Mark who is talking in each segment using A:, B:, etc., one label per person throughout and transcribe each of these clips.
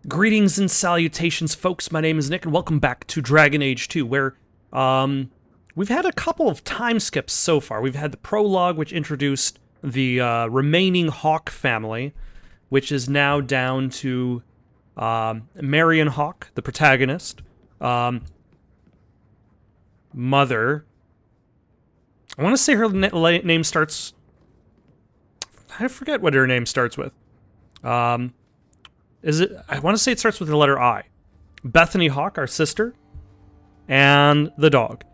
A: Greetings and salutations, folks. My name is Nick, and welcome back to Dragon Age 2, where we've had a couple of time skips so far. We've had the prologue, which introduced the remaining Hawk family, which is now down to Marion Hawk, the protagonist, Mother. I want to say her name starts... I forget what her name starts with. I want to say it starts with the letter I. Bethany Hawk, our sister, and the dog.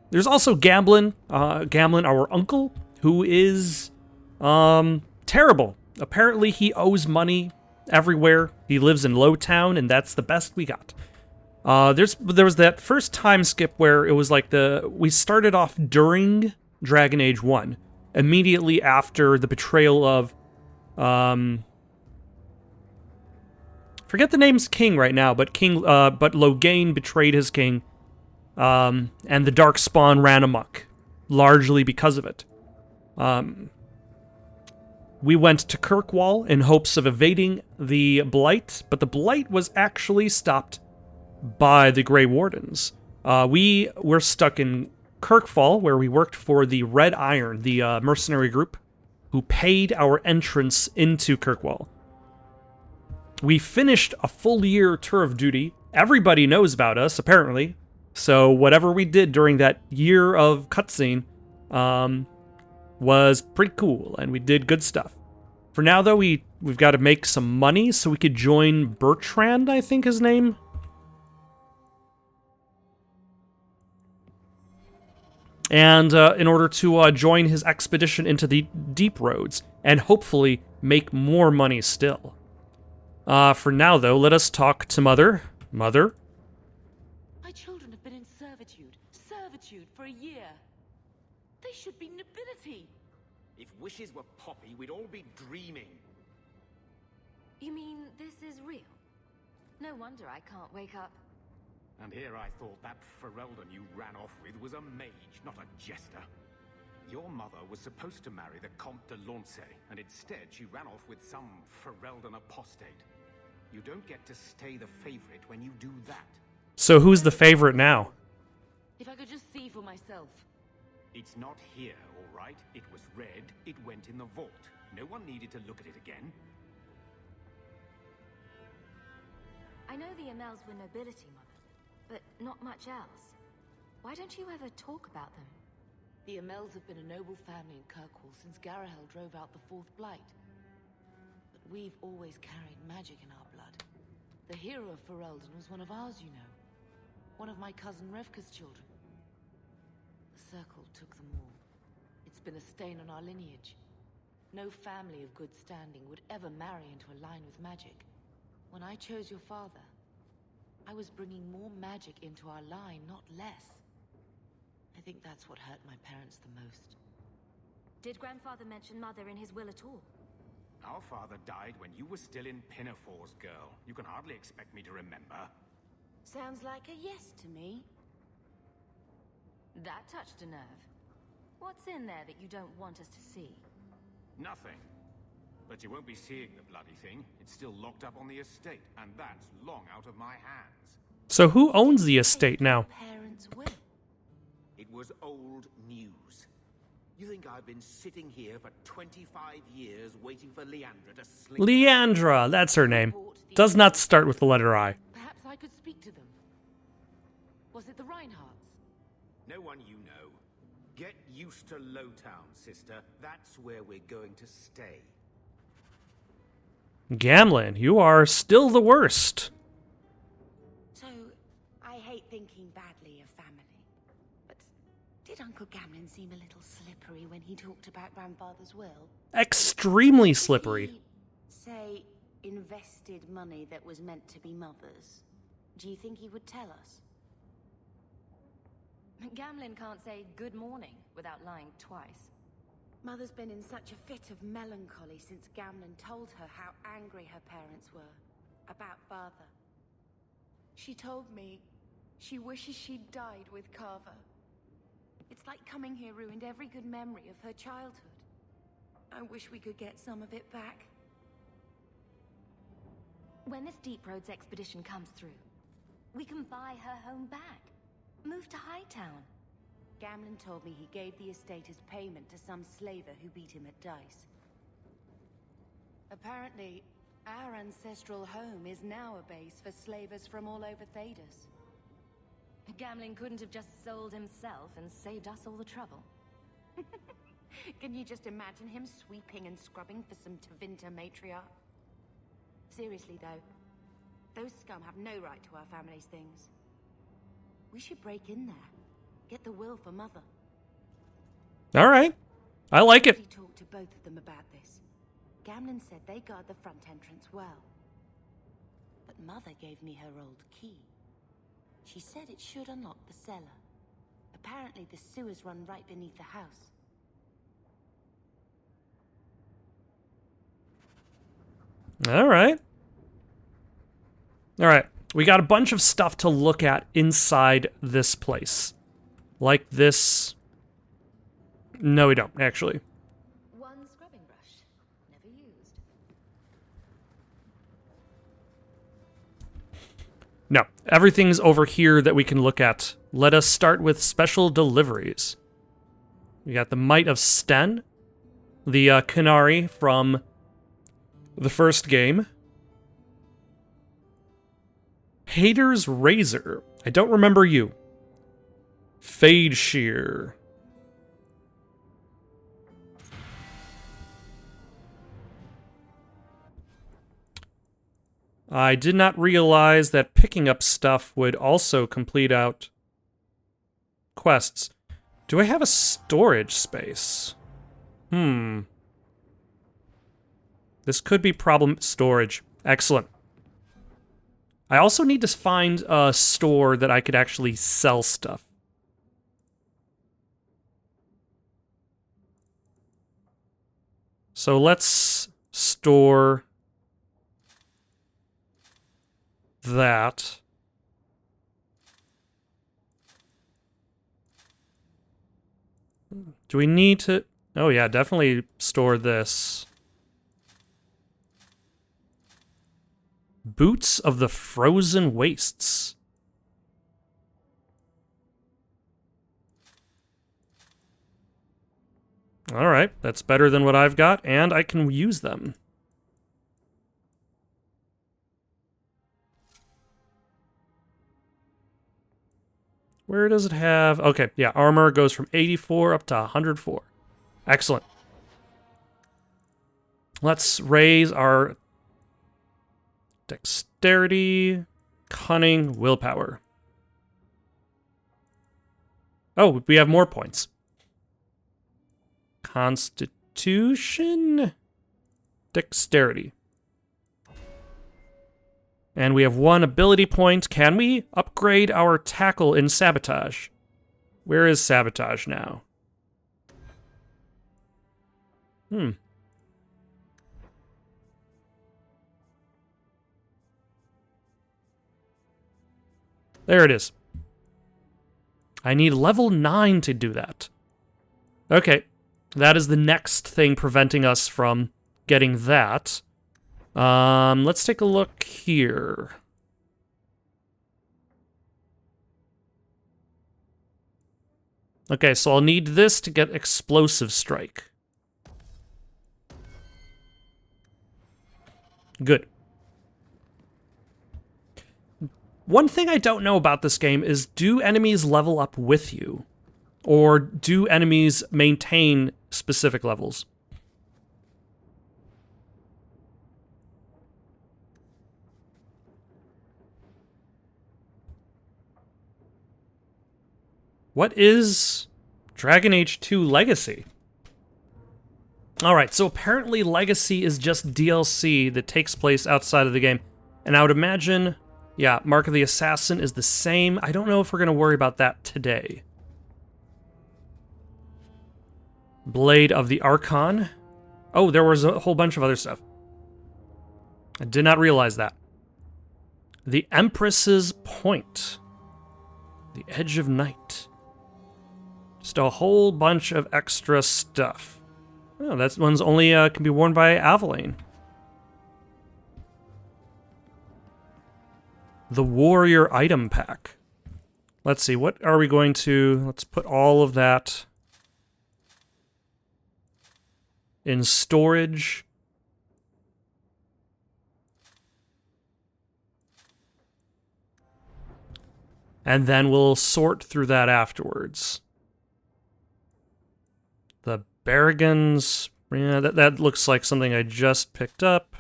A: There's also Gamblin, our uncle, who is terrible. Apparently, he owes money everywhere. He lives in Lowtown, and that's the best we got. There was that first time skip where it was like we started off during Dragon Age 1, immediately after the betrayal of forget the name's king right now, but Loghain betrayed his king, and the Darkspawn ran amok, largely because of it. We went to Kirkwall in hopes of evading the Blight, but the Blight was actually stopped by the Grey Wardens. We were stuck in Kirkfall, where we worked for the Red Iron, the mercenary group, who paid our entrance into Kirkwall. We finished a full year tour of duty. Everybody knows about us, apparently. So whatever we did during that year of cutscene was pretty cool, and we did good stuff. For now, though, we've got to make some money so we could join Bertrand, I think his name. And in order to join his expedition into the Deep Roads, and hopefully make more money still. For now, though, let us talk to Mother. Mother?
B: My children have been in servitude for a year. They should be nobility.
C: If wishes were poppy, we'd all be dreaming.
D: You mean this is real? No wonder I can't wake up.
C: And here I thought that Ferelden you ran off with was a mage, not a jester. Your mother was supposed to marry the Comte de Lancey, and instead she ran off with some Ferelden apostate. You don't get to stay the favorite when you do that.
A: So who's the favorite now?
B: If I could just see for myself.
C: It's not here, all right? It was read, it went in the vault. No one needed to look at it again.
D: I know the Amels were nobility, Mother, but not much else. Why don't you ever talk about them?
B: The Amels have been a noble family in Kirkwall since Garahel drove out the Fourth Blight. But we've always carried magic in our blood. The hero of Ferelden was one of ours, you know. One of my cousin Revka's children. The Circle took them all. It's been a stain on our lineage. No family of good standing would ever marry into a line with magic. When I chose your father, I was bringing more magic into our line, not less. I think that's what hurt my parents the most.
D: Did Grandfather mention Mother in his will at all?
C: Our father died when you were still in Pinafores, girl. You can hardly expect me to remember.
D: Sounds like a yes to me. That touched a nerve. What's in there that you don't want us to see?
C: Nothing. But you won't be seeing the bloody thing. It's still locked up on the estate, and that's long out of my hands.
A: So who owns the estate now?
B: Parents will.
C: It was old news. You think I've been sitting here for 25 years waiting for Leandra to slink...
A: Leandra, that's her name. Does not start with the letter I.
B: Perhaps I could speak to them. Was it the Reinhardts?
C: No one you know. Get used to Lowtown, sister. That's where we're going to stay.
A: Gamlin, you are still the worst.
E: So, I hate thinking badly of family. But did Uncle Gamlin seem a little slippery when he talked about Grandfather's will?
A: Extremely slippery.
E: Did he say invested money that was meant to be Mother's? Do you think he would tell us?
D: Gamlin can't say good morning without lying twice.
E: Mother's been in such a fit of melancholy since Gamlin told her how angry her parents were about Father. She told me she wishes she'd died with Carver. It's like coming here ruined every good memory of her childhood. I wish we could get some of it back.
D: When this Deep Roads expedition comes through, we can buy her home back. Move to Hightown.
E: Gamlen told me he gave the estate as payment to some slaver who beat him at dice. Apparently, our ancestral home is now a base for slavers from all over Thedas.
D: Gamlen couldn't have just sold himself and saved us all the trouble.
E: Can you just imagine him sweeping and scrubbing for some Tevinter matriarch? Seriously though, those scum have no right to our family's things. We should break in there. Get the will for Mother.
A: All right. I like it.
E: He talked to both of them about this. Gamlen said they guard the front entrance well. But Mother gave me her old key. She said it should unlock the cellar. Apparently the sewers run right beneath the house.
A: All right. All right. We got a bunch of stuff to look at inside this place. Like this. No, we don't, actually.
D: One scrubbing brush, never used.
A: No, everything's over here that we can look at. Let us start with special deliveries. We got the Might of Sten, the Canary from the first game. Hater's Razor. I don't remember you. Fade Shear. I did not realize that picking up stuff would also complete out quests. Do I have a storage space? This could be problem storage. Excellent. I also need to find a store that I could actually sell stuff. So let's store that. Do we need to... Oh yeah, definitely store this. Boots of the Frozen Wastes. Alright, that's better than what I've got, and I can use them. Where does it have... Okay, yeah, armor goes from 84 up to 104. Excellent. Let's raise our dexterity, cunning, willpower. Oh, we have more points. Constitution, dexterity. And we have one ability point. Can we upgrade our tackle in sabotage? Where is sabotage now? There it is. I need level 9 to do that. Okay. That is the next thing preventing us from getting that. Let's take a look here. Okay, so I'll need this to get Explosive Strike. Good. One thing I don't know about this game is, do enemies level up with you? Or do enemies maintain specific levels? What is Dragon Age 2 Legacy? Alright, so apparently Legacy is just DLC that takes place outside of the game. And I would imagine, yeah, Mark of the Assassin is the same. I don't know if we're going to worry about that today. Blade of the Archon. Oh, there was a whole bunch of other stuff. I did not realize that. The Empress's Point. The Edge of Night. Just a whole bunch of extra stuff. Oh, that one's only can be worn by Aveline. The warrior item pack. Let's see, what are we going to... Let's put all of that in storage. And then we'll sort through that afterwards. The Barragans, yeah, that looks like something I just picked up.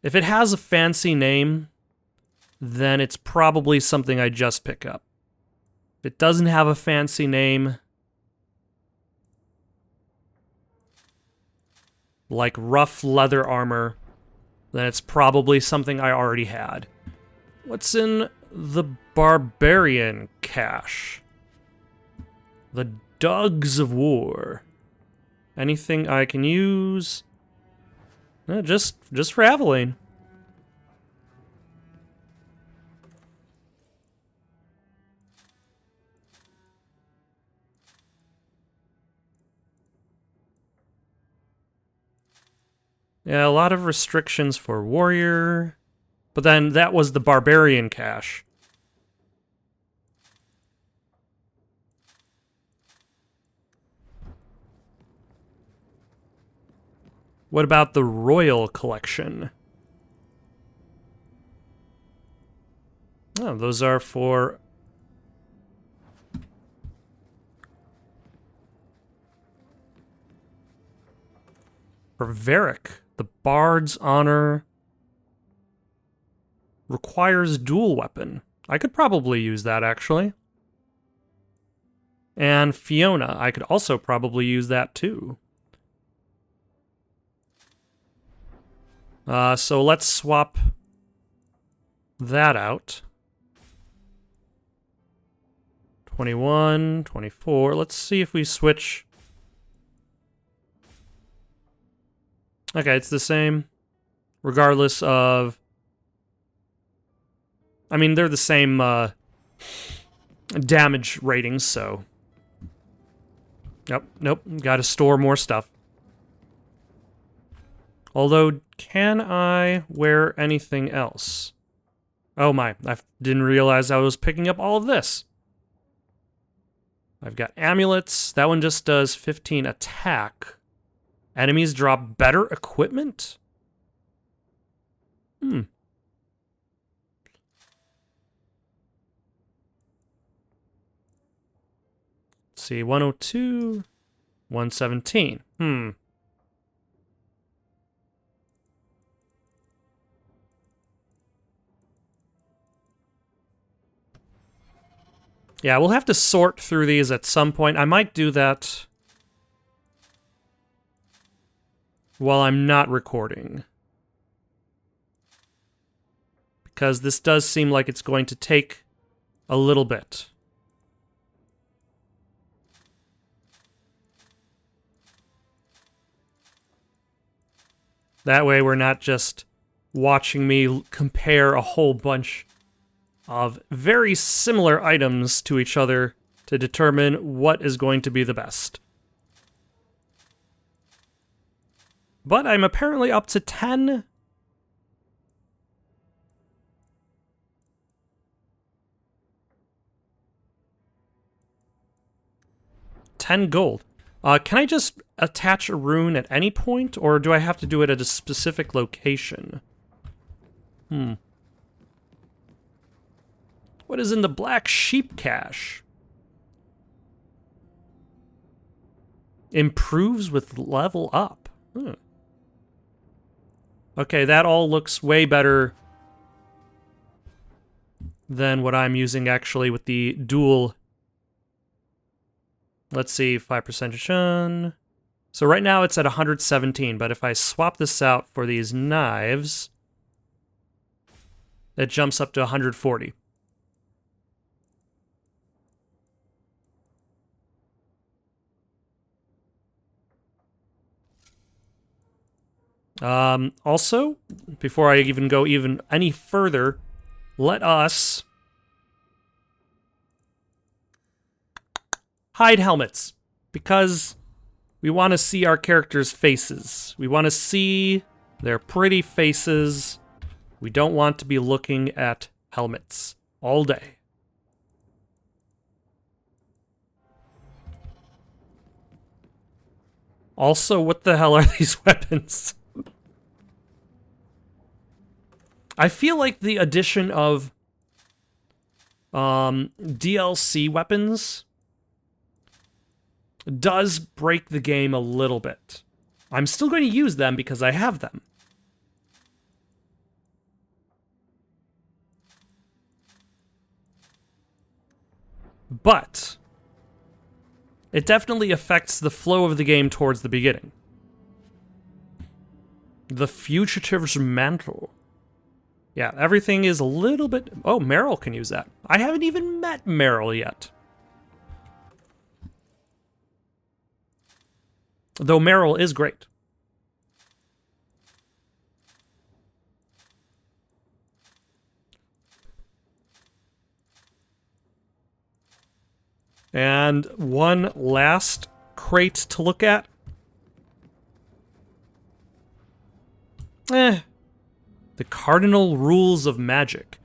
A: If it has a fancy name, then it's probably something I just pick up. If it doesn't have a fancy name, like rough leather armor, then it's probably something I already had. What's in the Barbarian cache? The Dogs of War. Anything I can use? Just for Aveline. Yeah, a lot of restrictions for Warrior. But then that was the Barbarian cache. What about the Royal Collection? Oh, those are for... For Varric. The Bard's Honor requires dual weapon. I could probably use that, actually. And Fiona. I could also probably use that, too. So let's swap that out. 21, 24. Let's see if we switch. Okay, it's the same. Regardless of... I mean, they're the same damage ratings, so... Nope. Gotta store more stuff. Although, can I wear anything else? Oh my, I didn't realize I was picking up all of this. I've got amulets. That one just does 15 attack. Enemies drop better equipment? Let's see, 102, 117. Yeah, we'll have to sort through these at some point. I might do that while I'm not recording. Because this does seem like it's going to take a little bit. That way we're not just watching me compare a whole bunch of very similar items to each other to determine what is going to be the best. But I'm apparently up to 10. $10 gold. Can I just attach a rune at any point, or do I have to do it at a specific location? What is in the Black Sheep cache? Improves with level up. Okay, that all looks way better than what I'm using actually with the dual. Let's see, 5% shun. So right now it's at 117, but if I swap this out for these knives, it jumps up to 140. Also, before I even go any further, let us hide helmets, because we want to see our characters' faces. We want to see their pretty faces. We don't want to be looking at helmets all day. Also, what the hell are these weapons? I feel like the addition of DLC weapons does break the game a little bit. I'm still going to use them because I have them. But it definitely affects the flow of the game towards the beginning. The Fugitive's Mantle. Yeah, everything is a little bit... Oh, Meryl can use that. I haven't even met Meryl yet. Though Meryl is great. And one last crate to look at. The cardinal rules of magic.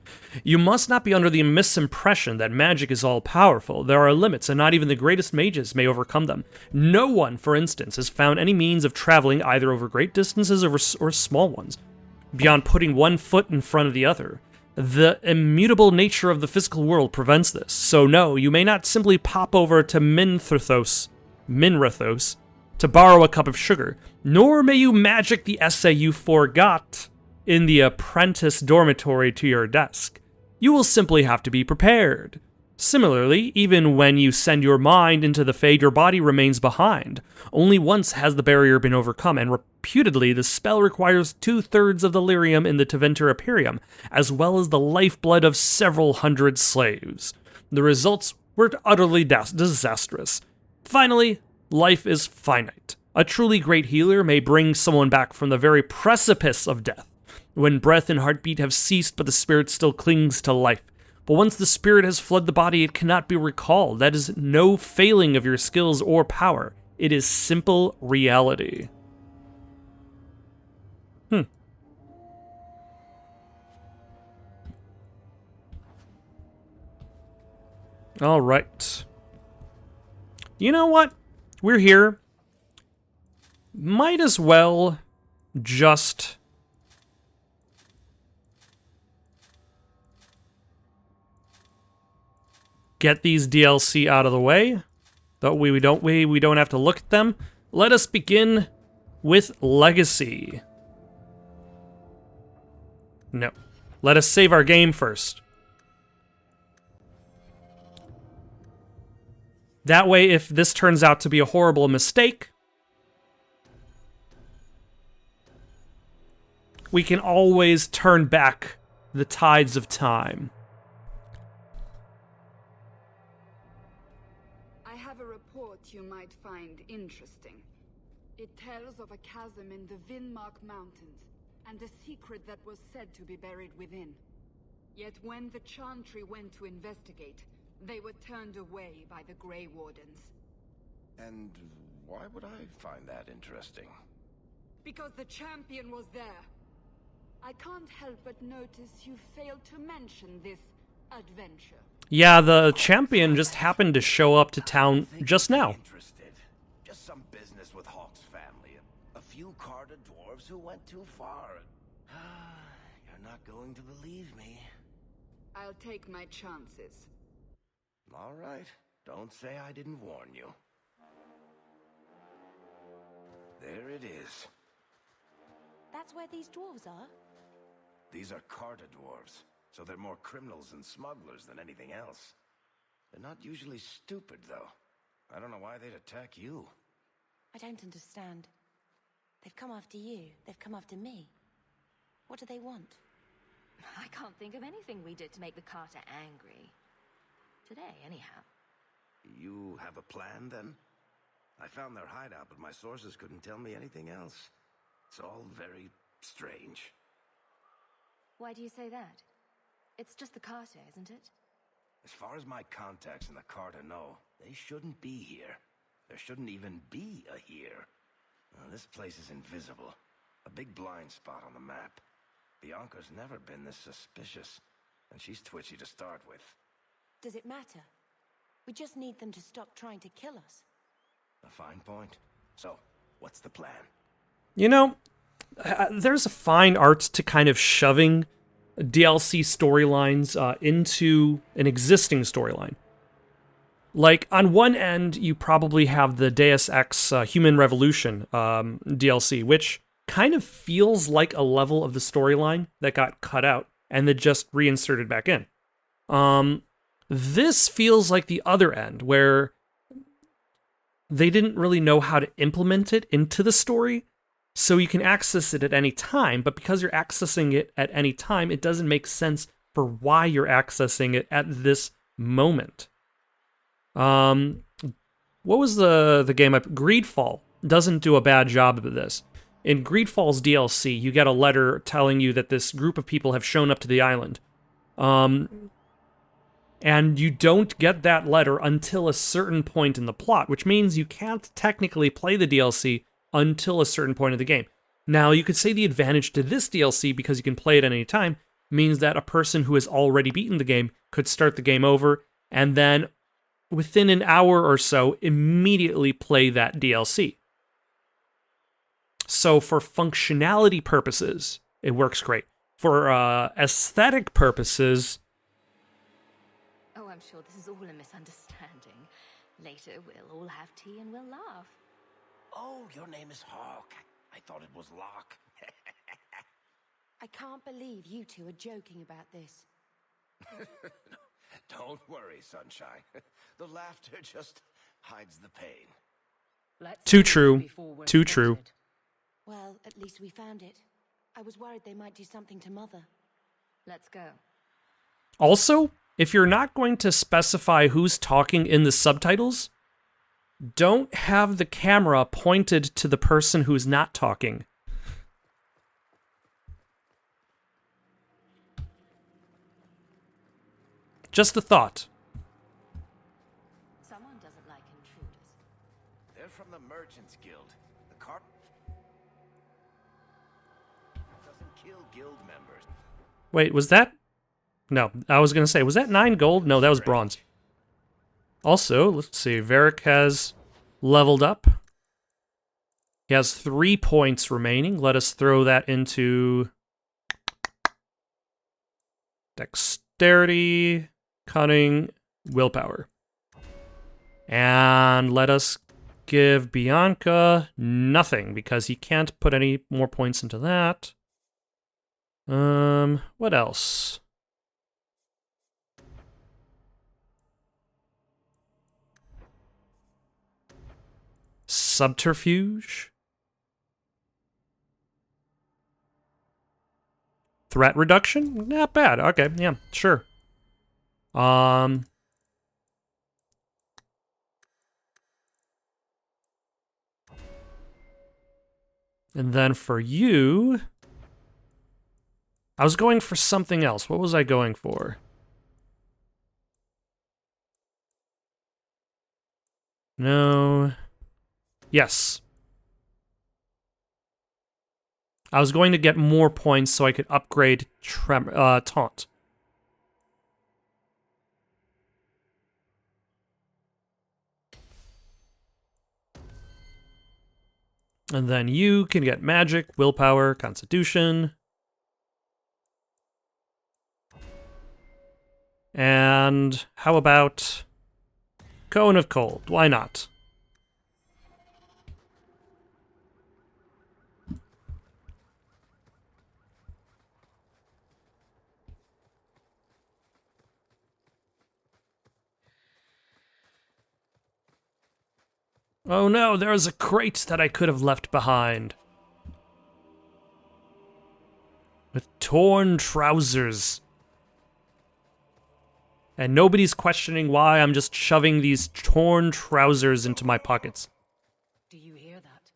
A: You must not be under the misimpression that magic is all-powerful. There are limits, and not even the greatest mages may overcome them. No one, for instance, has found any means of traveling either over great distances or small ones, beyond putting one foot in front of the other. The immutable nature of the physical world prevents this. So no, you may not simply pop over to Minrathos, to borrow a cup of sugar, nor may you magic the essay you forgot in the apprentice dormitory to your desk. You will simply have to be prepared. Similarly, even when you send your mind into the Fade, your body remains behind. Only once has the barrier been overcome, and reputedly the spell requires 2/3 of the lyrium in the Teventer Imperium, as well as the lifeblood of several hundred slaves. The results were utterly disastrous. Finally, life is finite. A truly great healer may bring someone back from the very precipice of death, when breath and heartbeat have ceased but the spirit still clings to life. But once the spirit has fled the body, it cannot be recalled. That is no failing of your skills or power. It is simple reality. All right. You know what? We're here. Might as well just get these DLC out of the way. Though we don't have to look at them. Let us begin with Legacy. No. Let us save our game first. That way, if this turns out to be a horrible mistake, we can always turn back the tides of time.
F: I have a report you might find interesting. It tells of a chasm in the Vinmark Mountains, and a secret that was said to be buried within. Yet when the Chantry went to investigate, they were turned away by the Grey Wardens.
G: And why would I find that interesting?
F: Because the champion was there. I can't help but notice you failed to mention this adventure.
A: Yeah, the champion just happened to show up to town just now.
G: Interested. Just some business with Hawk's family. A few Carter dwarves who went too far. You're not going to believe me.
F: I'll take my chances.
G: All right. Don't say I didn't warn you. There it is.
D: That's where these dwarves are?
G: These are Carter dwarves, so they're more criminals and smugglers than anything else. They're not usually stupid, though. I don't know why they'd attack you.
D: I don't understand. They've come after you. They've come after me. What do they want? I can't think of anything we did to make the Carter angry. Today, anyhow.
G: You have a plan, then? I found their hideout, but my sources couldn't tell me anything else. It's all very strange.
D: Why do you say that? It's just the Carter, isn't it?
G: As far as my contacts in the Carter know, they shouldn't be here. There shouldn't even be a here. This place is invisible. A big blind spot on the map. Bianca's never been this suspicious. and she's twitchy to start with.
E: Does it matter? We just need them to stop trying to kill us.
G: A fine point. So, what's the plan?
A: You know, there's a fine art to kind of shoving DLC storylines into an existing storyline. Like, on one end, you probably have the Deus Ex Human Revolution DLC, which kind of feels like a level of the storyline that got cut out and then just reinserted back in. This feels like the other end, where they didn't really know how to implement it into the story, so you can access it at any time, but because you're accessing it at any time, it doesn't make sense for why you're accessing it at this moment. What was the game up? Greedfall doesn't do a bad job of this. In Greedfall's DLC, you get a letter telling you that this group of people have shown up to the island. And you don't get that letter until a certain point in the plot, which means you can't technically play the DLC until a certain point of the game. Now, you could say the advantage to this DLC, because you can play it at any time, means that a person who has already beaten the game could start the game over, and then within an hour or so, immediately play that DLC. So for functionality purposes, it works great. For aesthetic purposes...
D: Oh, I'm sure this is all a misunderstanding. Later, we'll all have tea and we'll laugh.
G: Oh, your name is Hawk. I thought it was Locke.
E: I can't believe you two are joking about this.
G: Don't worry, Sunshine. The laughter just hides the pain.
A: Too true. Too true.
E: Well, at least we found it. I was worried they might do something to Mother.
D: Let's go.
A: Also, if you're not going to specify who's talking in the subtitles, don't have the camera pointed to the person who's not talking. Just a thought.
D: Someone doesn't like intruders.
G: They're from the Merchants Guild. The cart doesn't kill guild members.
A: Wait, was that? No, I was going to say, was that 9 gold? No, that was bronze. Also, let's see, Varric has leveled up. He has 3 points remaining. Let us throw that into dexterity, cunning, willpower. And let us give Bianca nothing, because he can't put any more points into that. What else? Subterfuge? Threat reduction? Not bad. Okay, yeah, sure. And then for you, I was going for something else. What was I going for? No. Yes. I was going to get more points so I could upgrade Taunt. And then you can get Magic, Willpower, Constitution. And how about Cone of Cold? Why not? Oh no, there was a crate that I could have left behind. With torn trousers. And nobody's questioning why I'm just shoving these torn trousers into my pockets.
B: Do you hear that?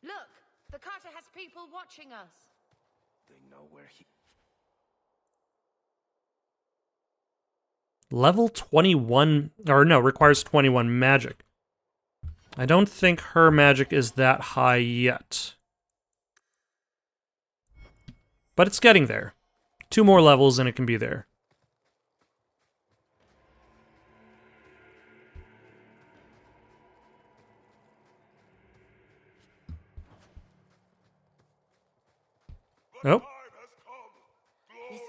E: Look! The Carter has people watching us!
G: They know where he...
A: Level 21, or no, requires 21 magic. I don't think her magic is that high yet. But it's getting there. 2 more levels and it can be there. Nope.
D: Listen.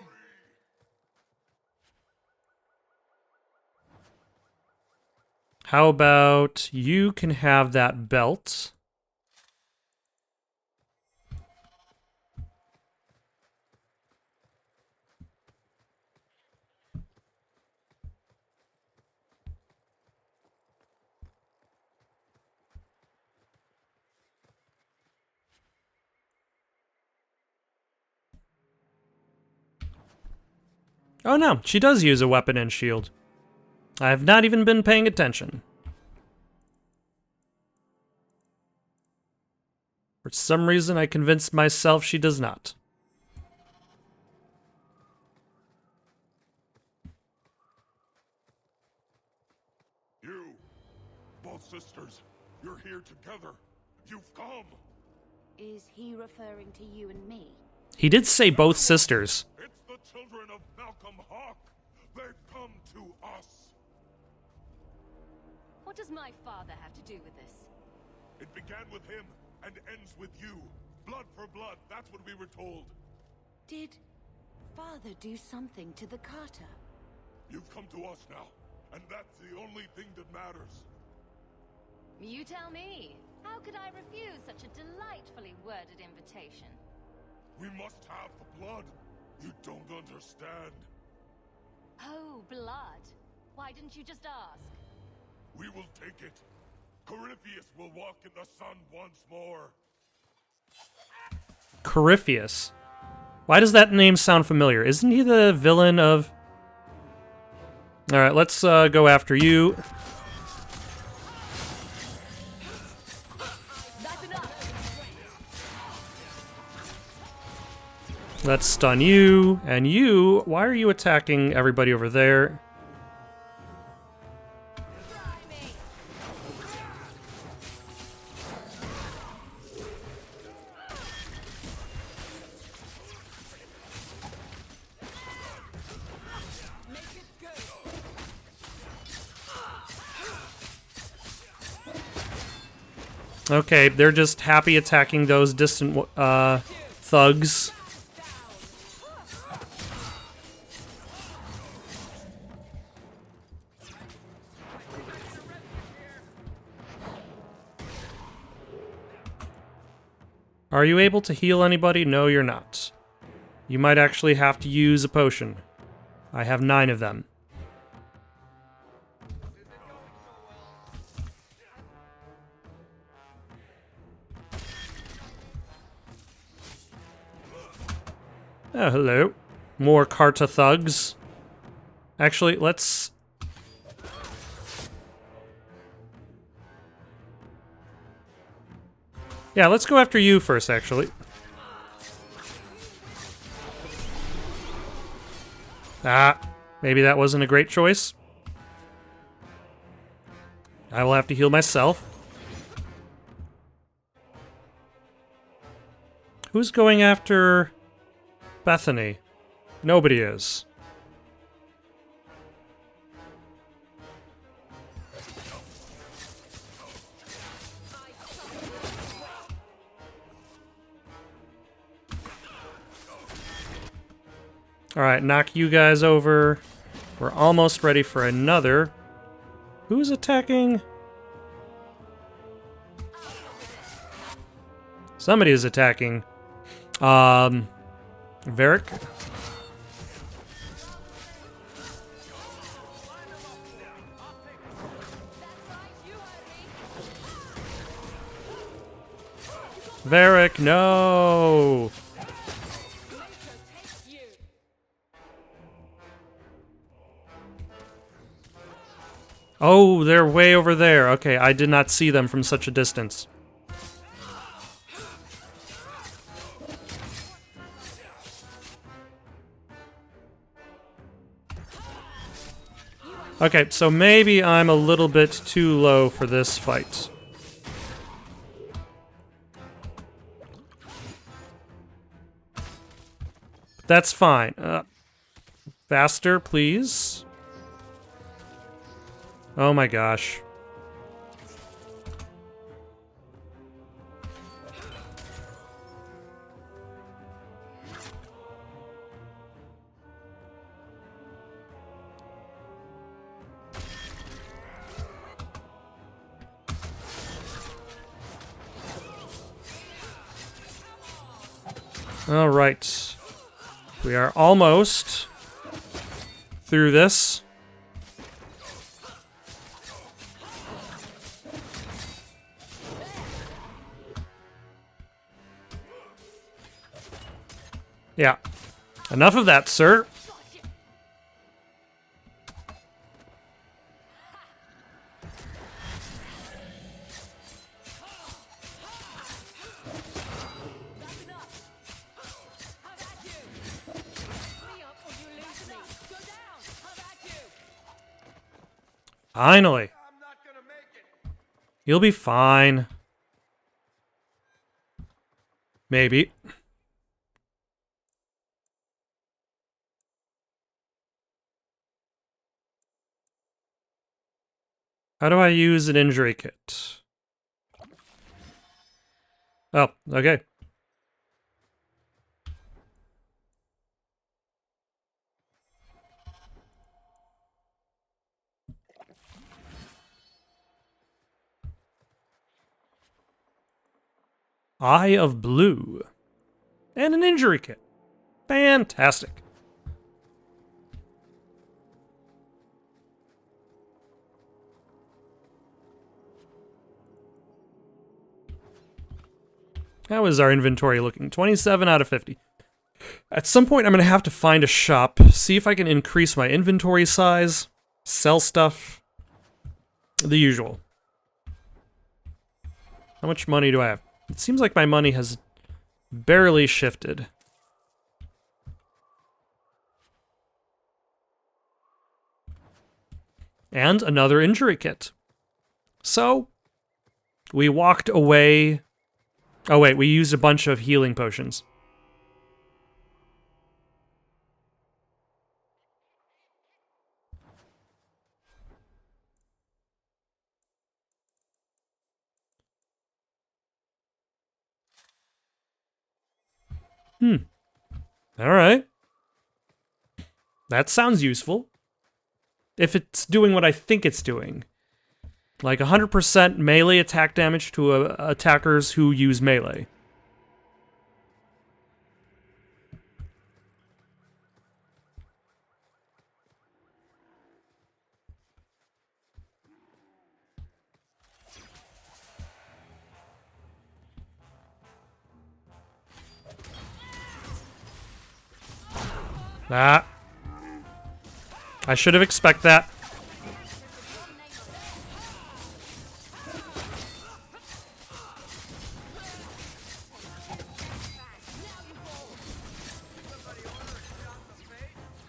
A: How about you can have that belt? Oh no, she does use a weapon and shield. I have not even been paying attention. For some reason, I convinced myself she does not.
H: You, both sisters, you're here together. You've come.
E: Is he referring to you and me?
A: He did say both sisters.
H: It's the children of Malcolm Hawk. They've come to us.
D: What does my father have to do with this?
H: It began with him and ends with you. Blood for blood, that's what we were told.
E: Did Father do something to the Carter?
H: You've come to us now, and that's the only thing that matters.
D: You tell me. How could I refuse such a delightfully worded invitation?
H: We must have the blood. You don't understand.
D: Oh, blood. Why didn't you just ask?
H: We will take it. Corypheus will walk in the sun once more.
A: Corypheus. Why does that name sound familiar? Isn't he the villain of... Alright, let's go after you. Let's stun you. And you, why are you attacking everybody over there? Okay, they're just happy attacking those distant thugs. Are you able to heal anybody? No, you're not. You might actually have to use a potion. I have 9 of them. Oh, hello. More Carta thugs. Actually, let's... Yeah, let's go after you first, actually. Ah, maybe that wasn't a great choice. I will have to heal myself. Who's going after Bethany? Nobody is. Alright, knock you guys over. We're almost ready for another. Who's attacking? Somebody is attacking. Varric? Varric, no! Oh, they're way over there. Okay, I did not see them from such a distance. Okay, so maybe I'm a little bit too low for this fight. That's fine. Faster, please. Oh my gosh. All right. We are almost through this. Yeah. Enough of that, sir. Finally. You'll be fine. Maybe. How do I use an injury kit? Oh, okay. Eye of Blue. And an injury kit. Fantastic. How is our inventory looking? 27 out of 50. At some point, I'm going to have to find a shop, see if I can increase my inventory size, sell stuff. The usual. How much money do I have? It seems like my money has barely shifted. And another injury kit. So, we walked away. Oh wait, we used a bunch of healing potions. Alright. That sounds useful. If it's doing what I think it's doing. Like 100% melee attack damage to attackers who use melee. Ah. I should have expected that.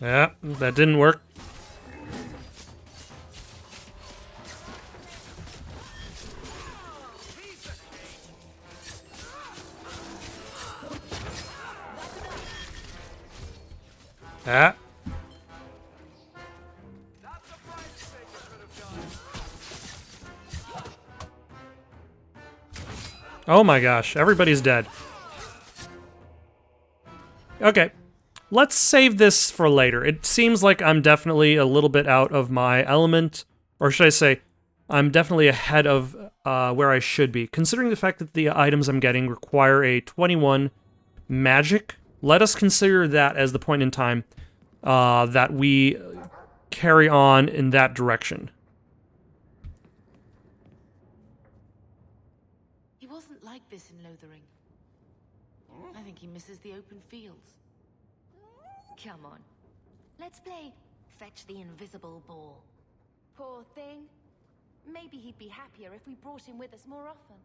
A: Yeah, that didn't work. Ah. Oh my gosh, everybody's dead. Okay, let's save this for later. It seems like I'm definitely a little bit out of my element, or should I say, I'm definitely ahead of where I should be. Considering the fact that the items I'm getting require a 21 magic, let us consider that as the point in time that we carry on in that direction.
B: He wasn't like this in Lothering. I think he misses the open fields.
D: Come on. Let's play fetch the invisible ball.
E: Poor thing. Maybe he'd be happier if we brought him with us more often.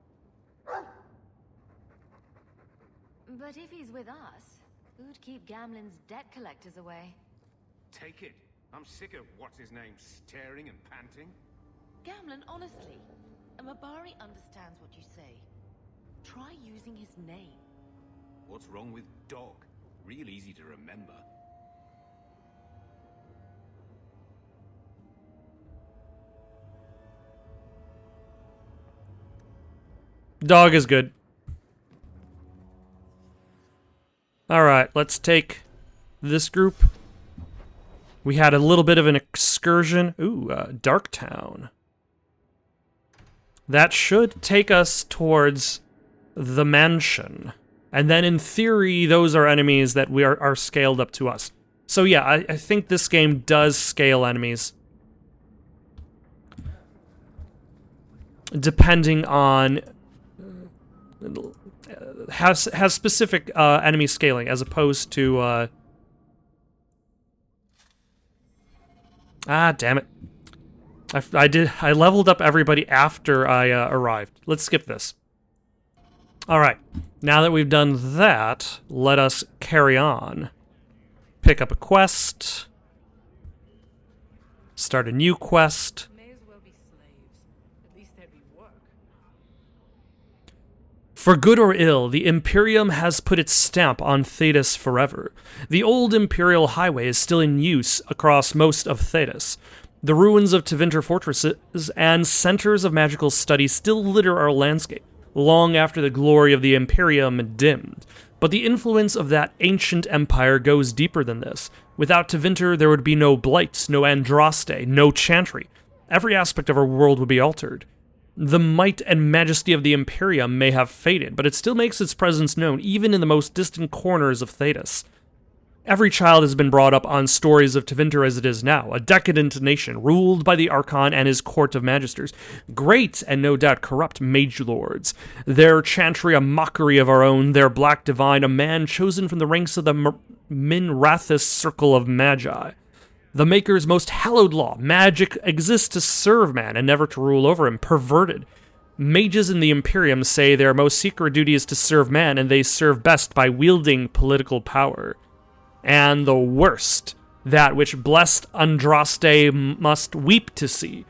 D: But if he's with us, who'd keep Gamlen's debt collectors away?
C: Take it. I'm sick of what's-his-name staring and panting.
B: Gamlen, honestly, Mabari understands what you say. Try using his name.
C: What's wrong with dog? real easy to remember.
A: Dog is good. Alright, let's take this group. We had a little bit of an excursion. Ooh, Darktown. That should take us towards the mansion. And then in theory, those are enemies that are scaled up to us. So yeah, I think this game does scale enemies. Depending on... has specific enemy scaling as opposed to... Ah, damn it. I leveled up everybody after I arrived. Let's skip this. Alright, now that we've done that, let us carry on. Pick up a quest. Start a new quest.
B: May as well be slaves. At least there'd be work.
A: For good or ill, the Imperium has put its stamp on Thedas forever. The old Imperial Highway is still in use across most of Thedas. The ruins of Tevinter fortresses and centers of magical study still litter our landscape, long after the glory of the Imperium dimmed. But the influence of that ancient empire goes deeper than this. Without Tevinter, there would be no Blight, no Andraste, no Chantry. Every aspect of our world would be altered. The might and majesty of the Imperium may have faded, but it still makes its presence known, even in the most distant corners of Thedas. Every child has been brought up on stories of Tevinter as it is now, a decadent nation, ruled by the Archon and his court of magisters, great and no doubt corrupt mage lords, their chantry a mockery of our own, their black divine a man chosen from the ranks of the Minrathous circle of magi. The Maker's most hallowed law, magic exists to serve man and never to rule over him, perverted. Mages in the Imperium say their most secret duty is to serve man, and they serve best by wielding political power. And the worst, that which blessed Andraste must weep to see.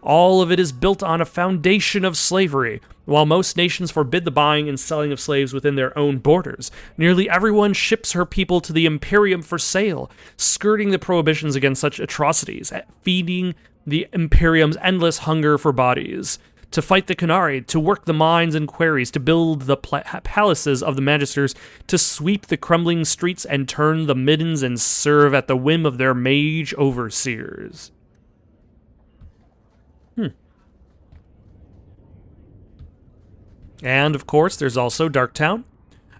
A: All of it is built on a foundation of slavery. While most nations forbid the buying and selling of slaves within their own borders, nearly everyone ships her people to the Imperium for sale, skirting the prohibitions against such atrocities, feeding the Imperium's endless hunger for bodies. To fight the Canari, to work the mines and quarries, to build the palaces of the magisters, to sweep the crumbling streets and turn the middens and serve at the whim of their mage overseers. And, of course, there's also Darktown.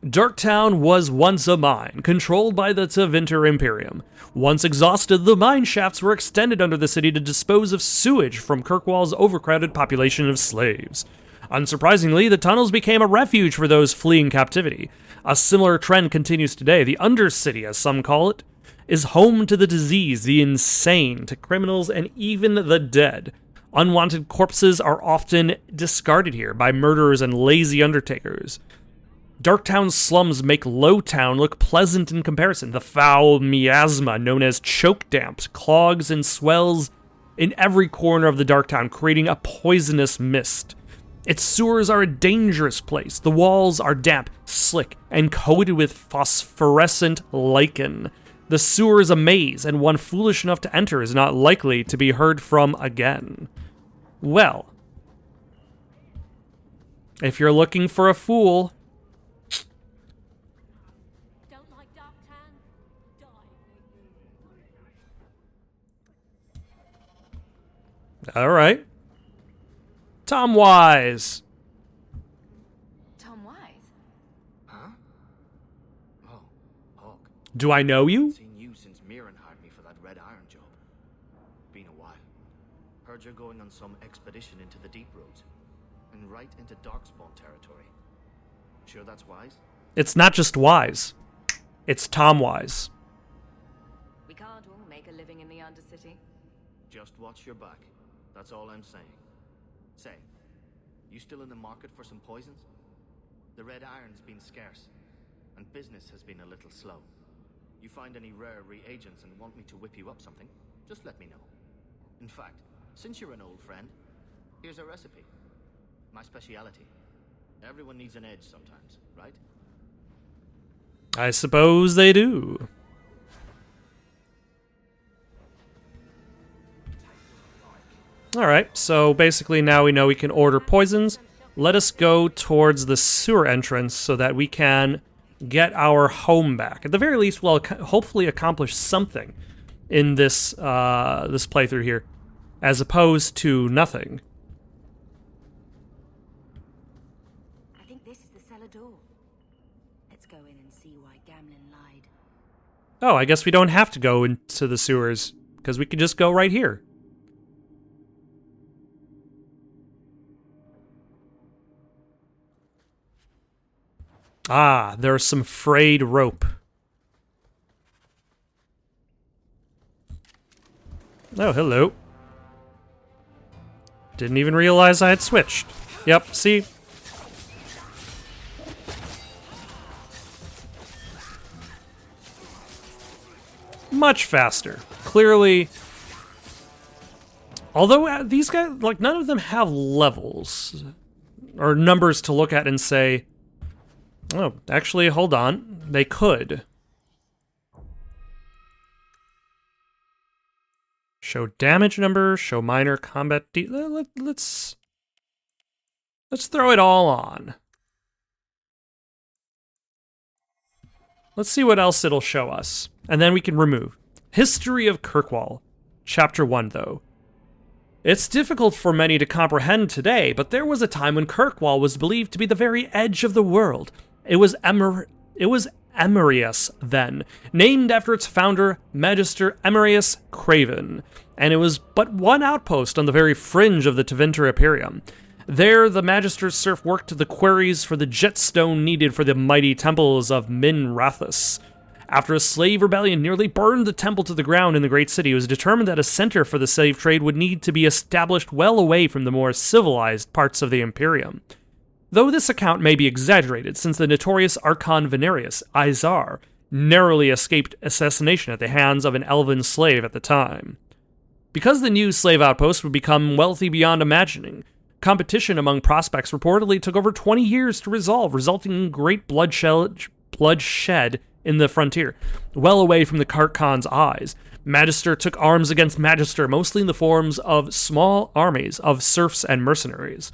A: Darktown was once a mine, controlled by the Tevinter Imperium. Once exhausted, the mine shafts were extended under the city to dispose of sewage from Kirkwall's overcrowded population of slaves. Unsurprisingly, the tunnels became a refuge for those fleeing captivity. A similar trend continues today. The Undercity, as some call it, is home to the disease, the insane, to criminals, and even the dead. Unwanted corpses are often discarded here by murderers and lazy undertakers. Darktown's slums make Lowtown look pleasant in comparison. The foul miasma known as choke damps clogs and swells in every corner of the Darktown, creating a poisonous mist. Its sewers are a dangerous place. The walls are damp, slick, and coated with phosphorescent lichen. The sewer is a maze, and one foolish enough to enter is not likely to be heard from again. Well, if you're looking for a fool...
B: Don't like Darktown? Die.
A: Alright. Tom Wise.
D: Tom Wise?
I: Huh? Oh, Hawk.
A: Do I know you?
I: Seen you since Mirren hired me for that Red Iron job. Been a while. Heard you're going on some expedition into the deep roads. And right into Darkspawn territory. Sure that's wise?
A: It's not just Wise. It's Tom Wise.
D: We can't all make a living in the Undercity.
I: Just watch your back. That's all I'm saying. Say, you still in the market for some poisons? The Red Iron's been scarce, and business has been a little slow. You find any rare reagents and want me to whip you up something, just let me know. In fact, since you're an old friend, here's a recipe. My speciality. Everyone needs an edge sometimes, right?
A: I suppose they do. Alright, so basically now we know we can order poisons. Let us go towards the sewer entrance so that we can get our home back. At the very least, we'll hopefully accomplish something in this this playthrough here, as opposed to nothing.
E: I think this is the cellar door. Let's go in and see why Gamlin lied.
A: Oh, I guess we don't have to go into the sewers, because we can just go right here. Ah, there's some frayed rope. Oh, hello. Didn't even realize I had switched. Yep, see? Much faster. Clearly. Although these guys, like, none of them have levels or numbers to look at and say, oh, actually, hold on. They could. Show damage number, show minor combat let's throw it all on. Let's see what else it'll show us. And then we can remove. History of Kirkwall. Chapter 1, though. It's difficult for many to comprehend today, but there was a time when Kirkwall was believed to be the very edge of the world. It was Emerius then, named after its founder, Magister Emerius Craven, and it was but one outpost on the very fringe of the Tevinter Imperium. There, the Magister's serf worked the quarries for the jetstone needed for the mighty temples of Min Rathus. After a slave rebellion nearly burned the temple to the ground in the great city, it was determined that a center for the slave trade would need to be established well away from the more civilized parts of the Imperium. Though this account may be exaggerated, since the notorious Archon Venerius, Izar, narrowly escaped assassination at the hands of an elven slave at the time. Because the new slave outpost would become wealthy beyond imagining, competition among prospects reportedly took over 20 years to resolve, resulting in great bloodshed in the frontier, well away from the Kharkon's eyes. Magister took arms against Magister, mostly in the forms of small armies of serfs and mercenaries.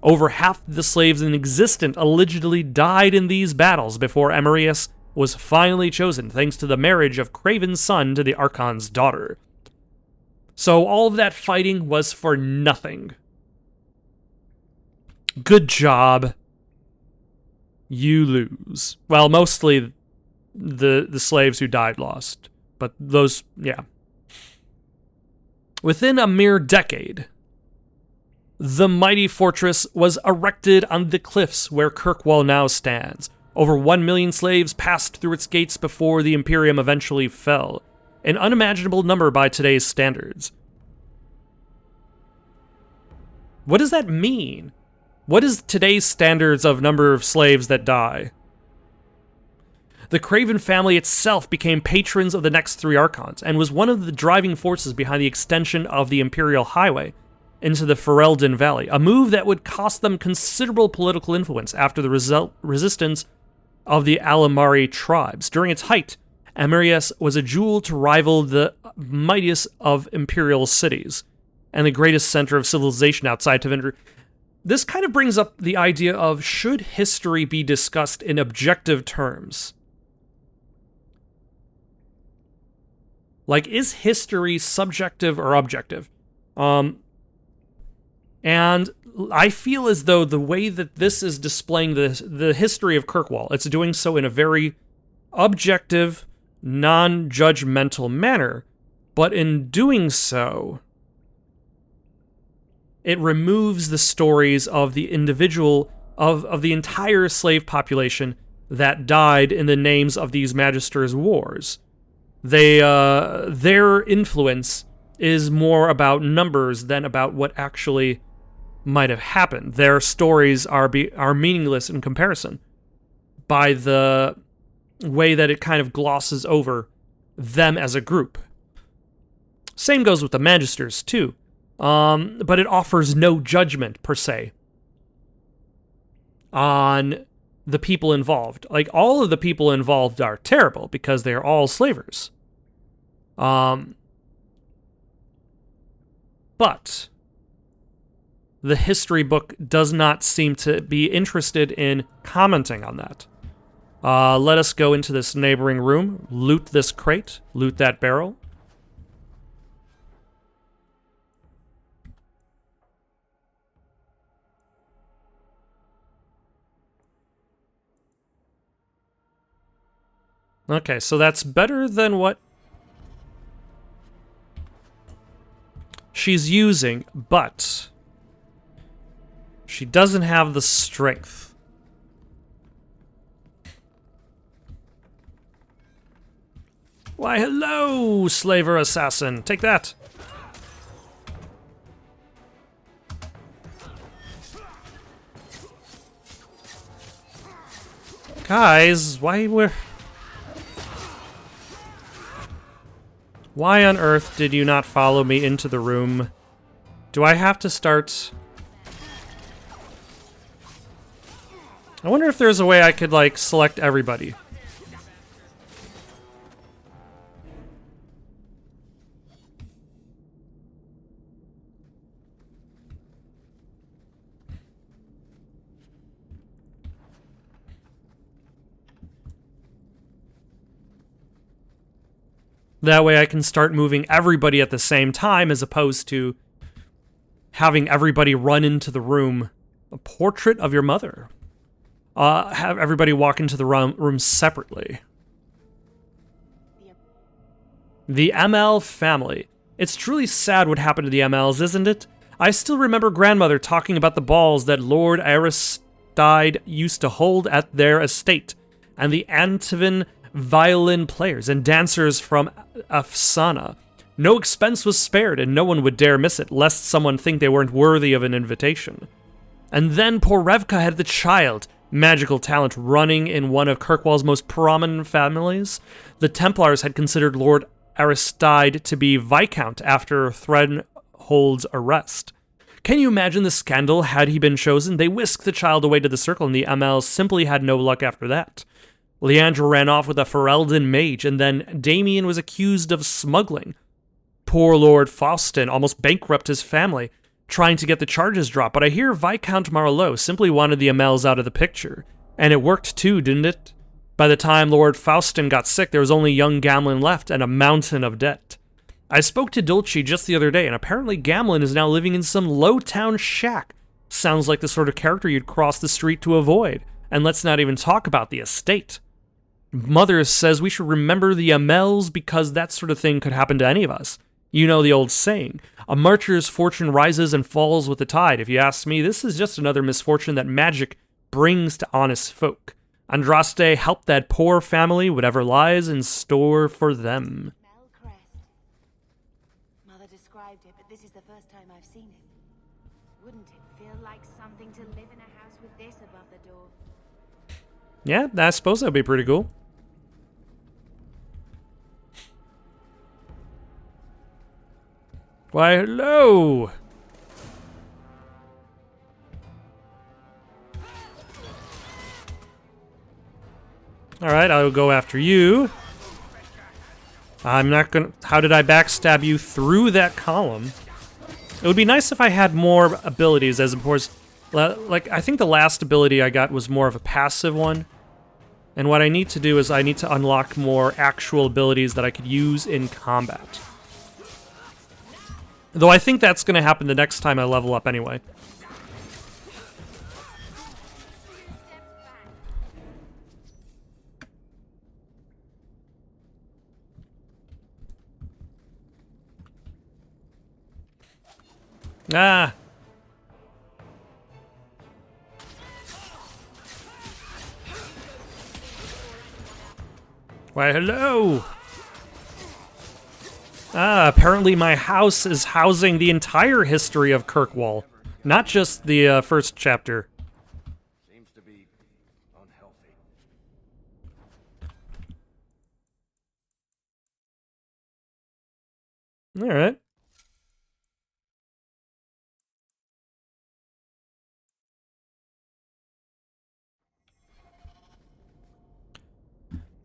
A: Over half the slaves in existence allegedly died in these battles before Emerius was finally chosen, thanks to the marriage of Craven's son to the Archon's daughter. So all of that fighting was for nothing. Good job. You lose. Well, mostly the slaves who died lost. But those, yeah. Within a mere decade, the mighty fortress was erected on the cliffs where Kirkwall now stands. Over 1 million slaves passed through its gates before the Imperium eventually fell. An unimaginable number by today's standards. What does that mean? What is today's standards of number of slaves that die? The Craven family itself became patrons of the next 3 Archons, and was one of the driving forces behind the extension of the Imperial Highway into the Ferelden Valley, a move that would cost them considerable political influence after the resistance of the Alamari tribes. During its height, Emerius was a jewel to rival the mightiest of imperial cities, and the greatest center of civilization outside Tevinter. This kind of brings up the idea of, should history be discussed in objective terms? Like, is history subjective or objective? And I feel as though the way that this is displaying the history of Kirkwall, it's doing so in a very objective, non-judgmental manner, but in doing so, it removes the stories of the individual, of the entire slave population that died in the names of these Magisters' wars. Their influence is more about numbers than about what actually might have happened. Their stories are meaningless in comparison by the way that it kind of glosses over them as a group. Same goes with the Magisters, too. But it offers no judgment, per se, on the people involved. Like, all of the people involved are terrible because they're all slavers. But the history book does not seem to be interested in commenting on that. Let us go into this neighboring room, loot this crate, loot that barrel. Okay, so that's better than what she's using, but she doesn't have the strength. Why, hello, slaver assassin. Take that. Guys, why on earth did you not follow me into the room? Do I have to start? I wonder if there's a way I could, like, select everybody. That way I can start moving everybody at the same time as opposed to having everybody run into the room. A portrait of your mother. Have everybody walk into the room separately. The ML family. It's truly sad what happened to the MLs, isn't it? I still remember grandmother talking about the balls that Lord Aristide used to hold at their estate, and the Antivan violin players and dancers from Afsana. No expense was spared, and no one would dare miss it, lest someone think they weren't worthy of an invitation. And then poor Revka had the child, magical talent running in one of Kirkwall's most prominent families. The Templars had considered Lord Aristide to be Viscount after Threnhold's arrest. Can you imagine the scandal had he been chosen? They whisked the child away to the Circle, and the MLs simply had no luck after that. Leandra ran off with a Ferelden mage, and then Damien was accused of smuggling. Poor Lord Faustin almost bankrupted his family, trying to get the charges dropped, but I hear Viscount Marleau simply wanted the MLs out of the picture. And it worked too, didn't it? By the time Lord Faustin got sick, there was only young Gamlin left and a mountain of debt. I spoke to Dulce just the other day, and apparently Gamlin is now living in some low-town shack. Sounds like the sort of character you'd cross the street to avoid. And let's not even talk about the estate. Mother says we should remember the MLs because that sort of thing could happen to any of us. You know the old saying, a martyr's fortune rises and falls with the tide. If you ask me, this is just another misfortune that magic brings to honest folk. Andraste help that poor family, whatever lies in store for them.
E: Melcrest. Mother described it, but this is the first time I've seen it. Wouldn't it feel like something to live in a house with this above the door?
A: Yeah, I suppose that'd be pretty cool. Why, hello! Alright, I'll go after you. I'm not gonna... How did I backstab you through that column? It would be nice if I had more abilities as opposed... Like, I think the last ability I got was more of a passive one. And what I need to do is I need to unlock more actual abilities that I could use in combat. Though I think that's going to happen the next time I level up anyway. Ah! Why, hello! Ah, apparently my house is housing the entire history of Kirkwall, not just the first chapter.
G: Seems to be unhealthy.
A: Alright.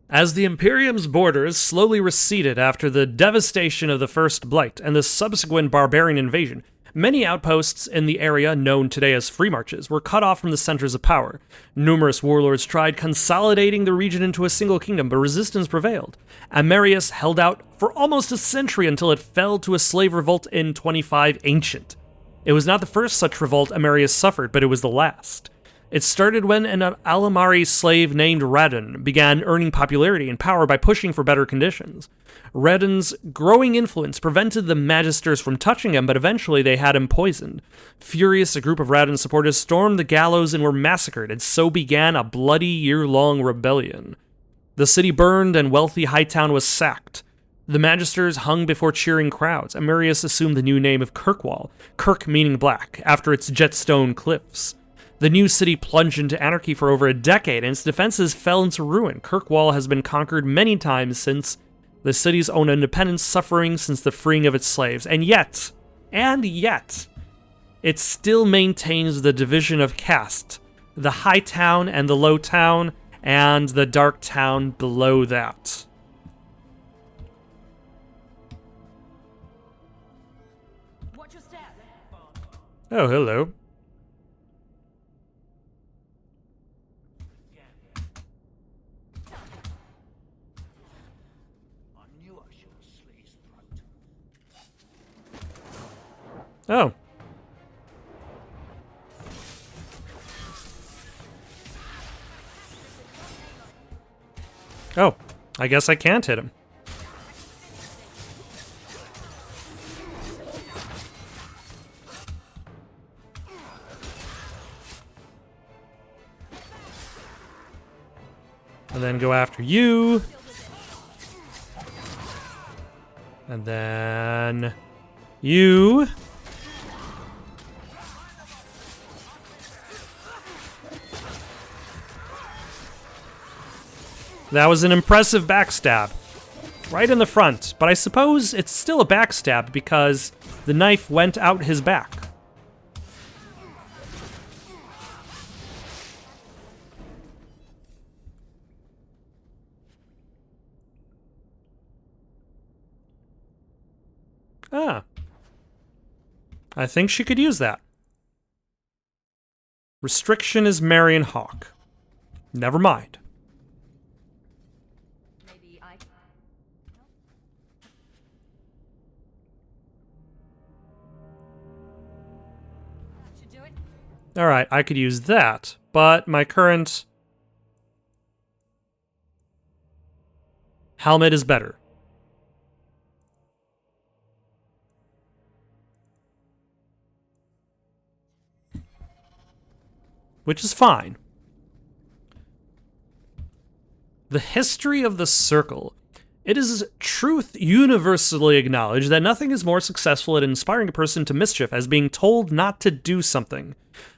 A: As the Imperium's borders slowly receded after the devastation of the First Blight and the subsequent barbarian invasion, many outposts in the area, known today as Free Marches, were cut off from the centers of power. Numerous warlords tried consolidating the region into a single kingdom, but resistance prevailed. Amerius held out for almost a century until it fell to a slave revolt in 25 Ancient. It was not the first such revolt Amerius suffered, but it was the last. It started when an Alamari slave named Radon began earning popularity and power by pushing for better conditions. Radon's growing influence prevented the Magisters from touching him, but eventually they had him poisoned. Furious, a group of Radon supporters stormed the gallows and were massacred, and so began a bloody year-long rebellion. The city burned and wealthy Hightown was sacked. The Magisters hung before cheering crowds. Amerius assumed the new name of Kirkwall, Kirk meaning black, after its jetstone cliffs. The new city plunged into anarchy for over a decade, and its defenses fell into ruin. Kirkwall has been conquered many times since the city's own independence, suffering since the freeing of its slaves. And yet, it still maintains the division of caste, the high town and the low town, and the dark town below that.
B: Watch your step.
A: Oh, hello. Oh. Oh, I guess I can't hit him. And then go after you. And then you. That was an impressive backstab. Right in the front, but I suppose it's still a backstab because the knife went out his back. Ah. I think she could use that. Restriction is Marion Hawk. Never mind.
D: Maybe I... That should do it.
A: Alright, I could use that, but my current helmet is better. Which is fine. The history of the Circle. It is truth universally acknowledged that nothing is more successful at inspiring a person to mischief as being told not to do something.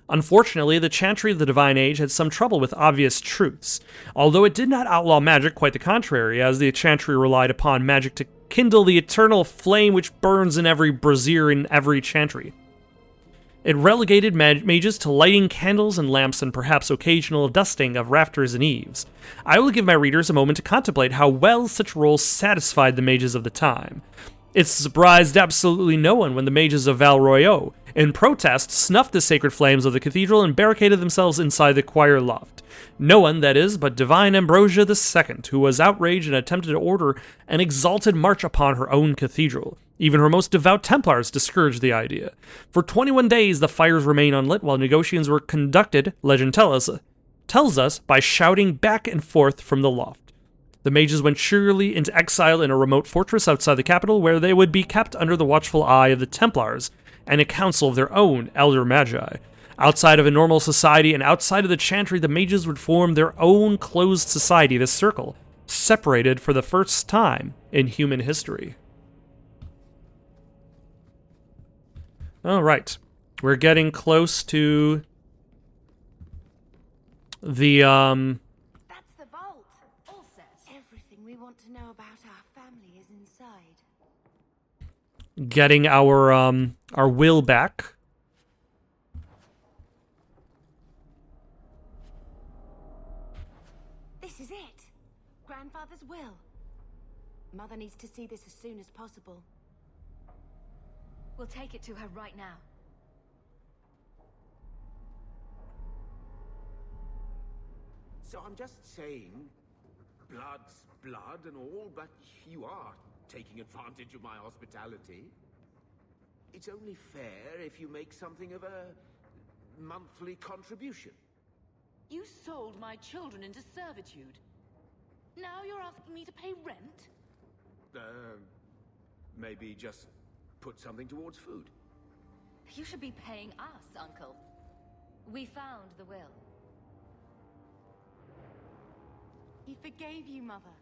A: Unfortunately, the Chantry of the Divine Age had some trouble with obvious truths, although it did not outlaw magic, quite the contrary, as the Chantry relied upon magic to kindle the eternal flame which burns in every brazier in every Chantry. It relegated mages to lighting candles and lamps and perhaps occasional dusting of rafters and eaves. I will give my readers a moment to contemplate how well such roles satisfied the mages of the time. It surprised absolutely no one when the mages of Val Royeaux, in protest, snuffed the sacred flames of the cathedral and barricaded themselves inside the choir loft. No one, that is, but divine Ambrosia II, who was outraged and attempted to order an exalted march upon her own cathedral. Even her most devout Templars discouraged the idea. For 21 days, the fires remained unlit while negotiations were conducted, legend tells us, by shouting back and forth from the loft. The mages went cheerily into exile in a remote fortress outside the capital, where they would be kept under the watchful eye of the Templars and a council of their own elder magi. Outside of a normal society and outside of the Chantry, the mages would form their own closed society, the Circle, separated for the first time in human history. All right, we're getting close to the
E: That's the vault. All set. Everything we want to know about our family is inside.
A: getting our will back.
E: This is it. Grandfather Mother needs to see this as soon as possible.
D: We'll take it to her right now.
C: So I'm just saying, blood's blood and all, but you are taking advantage of my hospitality. It's only fair if you make something of a monthly contribution.
B: You sold my children into servitude. Now you're asking me to pay rent?
C: Maybe just put something towards food.
D: You should be paying us, Uncle. We found the will.
E: He forgave you, Mother.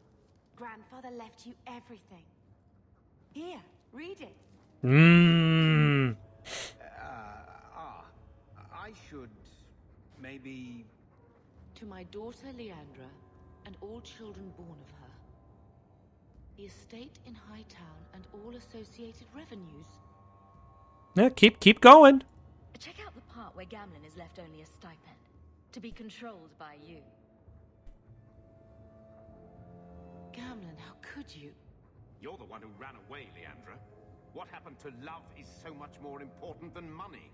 E: Grandfather left you everything. Here, read it.
C: I should maybe...
B: To my daughter Leandra, and all children born of her. The estate in Hightown and all associated revenues.
A: Yeah, keep going.
D: Check out the part where Gamlin is left only a stipend, to be controlled by you.
B: Gamlin, how could you?
C: You're the one who ran away, Leandra. What happened to love is so much more important than money.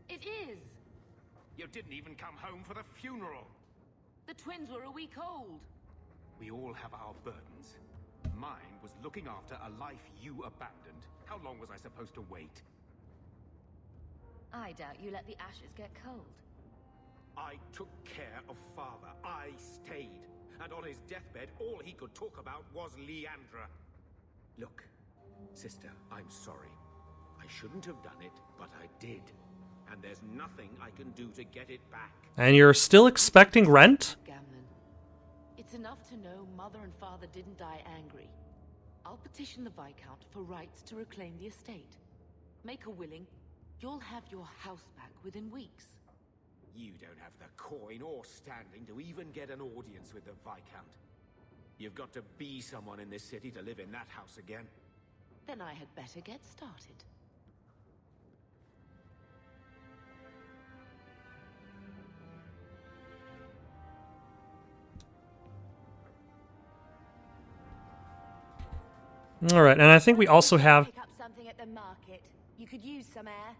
B: It is!
C: You didn't even come home for the funeral.
B: The twins were a week old.
C: We all have our burdens. Mine was looking after a life you abandoned. How long was I supposed to wait?
D: I doubt you let the ashes get cold.
C: I took care of Father. I stayed. And on his deathbed, all he could talk about was Leandra. Look, sister, I'm sorry. I shouldn't have done it, but I did. And there's nothing I can do to get it back.
A: And you're still expecting rent?
B: Gamlin, it's enough to know Mother and Father didn't die angry. I'll petition the Viscount for rights to reclaim the estate. Make a willing, you'll have your house back within weeks.
C: You don't have the coin or standing to even get an audience with the Viscount. You've got to be someone in this city to live in that house again.
B: Then I had better get started.
A: All right, and I think we also have...
E: Pick up something at the market. You could use some air.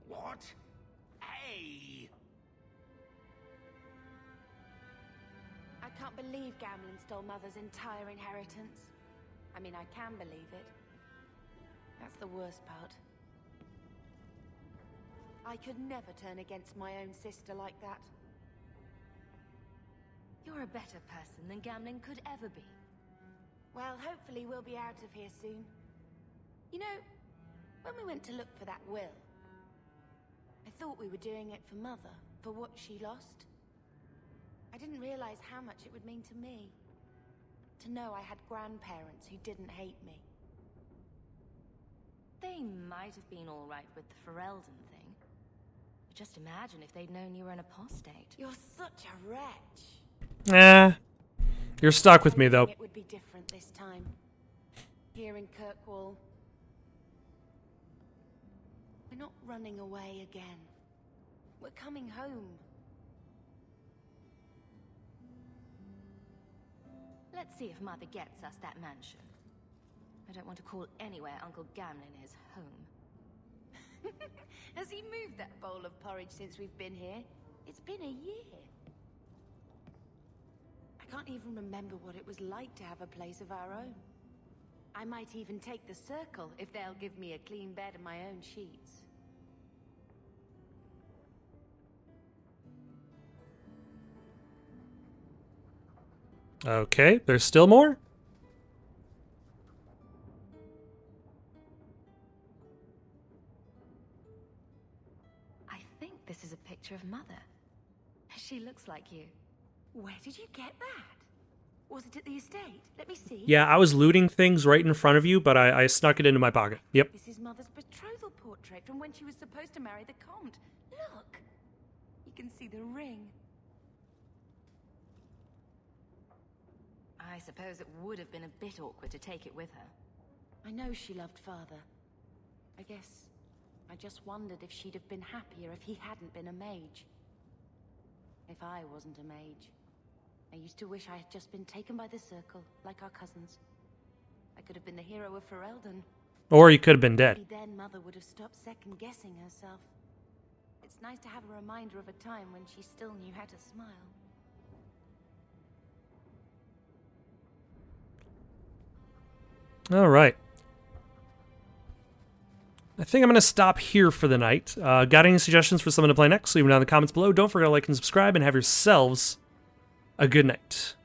C: What? Hey!
E: I can't believe Gamlin stole Mother's entire inheritance. I mean, I can believe it. That's the worst part. I could never turn against my own sister like that.
D: You're a better person than Gamlin could ever be.
E: Well, hopefully we'll be out of here soon. You know, when we went to look for that will, I thought we were doing it for Mother, for what she lost. I didn't realize how much it would mean to me. To know I had grandparents who didn't hate me.
D: They might have been all right with the Ferelden thing. But just imagine if they'd known you were an apostate.
E: You're such a wretch.
A: You're stuck with me, though.
E: It would be different this time. Here in Kirkwall. We're not running away again. We're coming home.
D: Let's see if Mother gets us that mansion. I don't want to call anywhere Uncle Gamlin is home.
E: Has he moved that bowl of porridge since we've been here? It's been a year. I can't even remember what it was like to have a place of our own. I might even take the circle if they'll give me a clean bed and my own sheets.
A: Okay, there's still more?
D: I think this is a picture of Mother. She looks like you.
E: Where did you get that? Was it at the estate? Let me see.
A: Yeah, I was looting things right in front of you, but I snuck it into my pocket. Yep.
E: This is Mother's betrothal portrait from when she was supposed to marry the Comte. Look! You can see the ring.
D: I suppose it would have been a bit awkward to take it with her.
E: I know she loved Father. I guess I just wondered if she'd have been happier if he hadn't been a mage. If I wasn't a mage. I used to wish I had just been taken by the circle, like our cousins. I could have been the hero of Ferelden.
A: Or you could have been dead.
E: Maybe then Mother would have stopped second-guessing herself. It's nice to have a reminder of a time when she still knew how to smile.
A: All right. I think I'm going to stop here for the night. Got any suggestions for someone to play next? Leave them down in the comments below. Don't forget to like and subscribe, and have yourselves a good night.